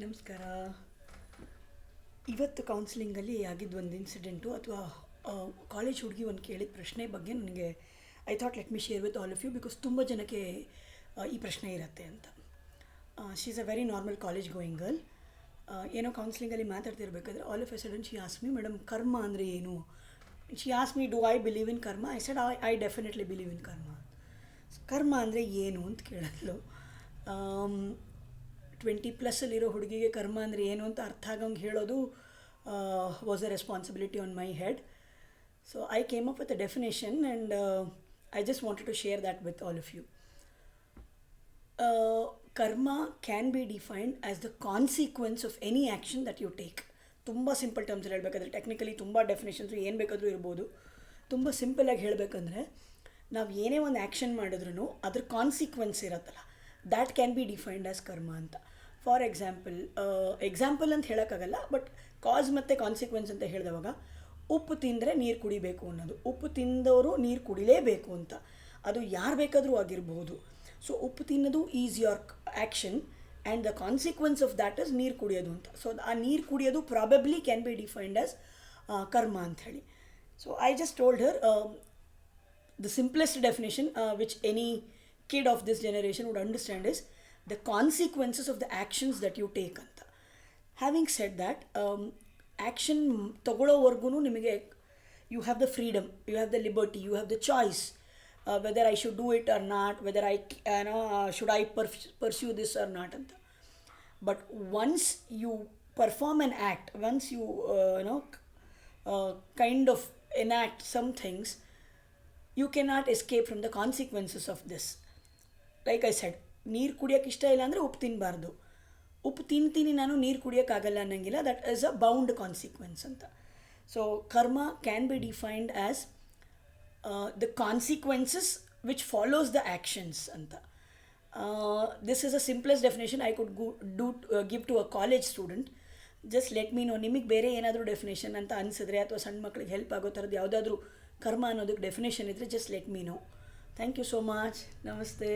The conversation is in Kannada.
ನಮಸ್ಕಾರ. ಇವತ್ತು ಕೌನ್ಸಿಲಿಂಗಲ್ಲಿ ಆಗಿದ್ದು ಒಂದು ಇನ್ಸಿಡೆಂಟು ಅಥವಾ ಕಾಲೇಜ್ ಹುಡುಗಿ ಒಂದು ಕೇಳಿದ ಪ್ರಶ್ನೆ ಬಗ್ಗೆ ನನಗೆ I thought let me share with all of you because ತುಂಬ ಜನಕ್ಕೆ ಈ ಪ್ರಶ್ನೆ ಇರುತ್ತೆ ಅಂತ. She is a very normal college going girl. ಏನೋ ಕೌನ್ಸಿಲಿಂಗಲ್ಲಿ ಮಾತಾಡ್ತಿರ್ಬೇಕಾದ್ರೆ all of a sudden she ask me, madam ಕರ್ಮ ಅಂದರೆ ಏನು? She ask me, do I believe in karma? I said I definitely believe in karma. ಕರ್ಮ ಅಂದರೆ ಏನು ಅಂತ ಕೇಳಿದ್ಲು. 20+ ಹುಡುಗಿಗೆ ಕರ್ಮ ಅಂದರೆ ಏನು ಅಂತ ಅರ್ಥ ಆಗಂಗೆ ಹೇಳೋದು was a responsibility on my head. So I came up with a definition and I just wanted to share that with all of you. Karma can be defined as the consequence of any action that you take. ತುಂಬ ಸಿಂಪಲ್ ಟರ್ಮ್ಸಲ್ಲಿ ಹೇಳಬೇಕಾದ್ರೆ, ಟೆಕ್ನಿಕಲಿ ತುಂಬ ಡೆಫಿನೇಷನ್ಸು ಏನು ಬೇಕಾದರೂ ಇರ್ಬೋದು. ತುಂಬ ಸಿಂಪಲಾಗಿ ಹೇಳಬೇಕಂದ್ರೆ, ನಾವು ಏನೇ ಒಂದು ಆ್ಯಕ್ಷನ್ ಮಾಡಿದ್ರೂ ಅದ್ರ ಕಾನ್ಸಿಕ್ವೆನ್ಸ್ ಇರುತ್ತಲ್ಲ, that can be defined as ಕರ್ಮ ಅಂತ. ಫಾರ್ ಎಕ್ಸಾಂಪಲ್ ಅಂತ ಹೇಳೋಕ್ಕಾಗಲ್ಲ, ಬಟ್ ಕಾಸ್ ಮತ್ತು ಕಾನ್ಸಿಕ್ವೆನ್ಸ್ ಅಂತ ಹೇಳಿದವಾಗ ಉಪ್ಪು ತಿಂದರೆ ನೀರು ಕುಡಿಬೇಕು ಅನ್ನೋದು, ಉಪ್ಪು ತಿಂದವರು ನೀರು ಕುಡಿಲೇಬೇಕು ಅಂತ, ಅದು ಯಾರು ಬೇಕಾದರೂ ಆಗಿರ್ಬೋದು. ಸೊ ಉಪ್ಪು ತಿನ್ನೋದು is your action and the consequence of that is ನೀರು ಕುಡಿಯೋದು ಅಂತ. ಸೊ ಆ ನೀರು ಕುಡಿಯೋದು probably can be defined as ಕರ್ಮ ಅಂಥೇಳಿ. So I just told Har the simplest definition which any kid of this generation would understand is the consequences of the actions that you take anta. Having said that, action ತಗೊಳ್ಳೋವರೆಗೂ ನಿಮಗೆ you have the freedom, you have the liberty, you have the choice whether I should do it or not, whether I should I pursue this or not anta. But once you perform an act, once you kind of enact some things, you cannot escape from the consequences of this. Like I said, ನೀರು ಕುಡಿಯೋಕ್ಕೆ ಇಷ್ಟ ಇಲ್ಲ ಅಂದರೆ ಉಪ್ಪು ತಿನ್ನಬಾರ್ದು. ಉಪ್ಪು ತಿಂತೀನಿ ನಾನು, ನೀರು ಕುಡಿಯೋಕ್ಕಾಗಲ್ಲ ಅನ್ನೋಂಗಿಲ್ಲ. That is a bound consequence ಅಂತ. So karma can be defined as the consequences which follows the actions ಅಂತ. This is a simplest definition I could give to a college student. Just let me know, ನಿಮಗೆ ಬೇರೆ ಏನಾದರೂ ಡೆಫಿನೇಷನ್ ಅಂತ ಅನಿಸಿದ್ರೆ ಅಥವಾ ಸಣ್ಣ ಮಕ್ಕಳಿಗೆ ಹೆಲ್ಪ್ ಆಗೋ ಥರದ್ದು ಯಾವುದಾದ್ರೂ ಕರ್ಮ ಅನ್ನೋದಕ್ಕೆ ಡೆಫಿನೇಷನ್ ಇದ್ದರೆ just let me know. Thank you so much. ನಮಸ್ತೆ.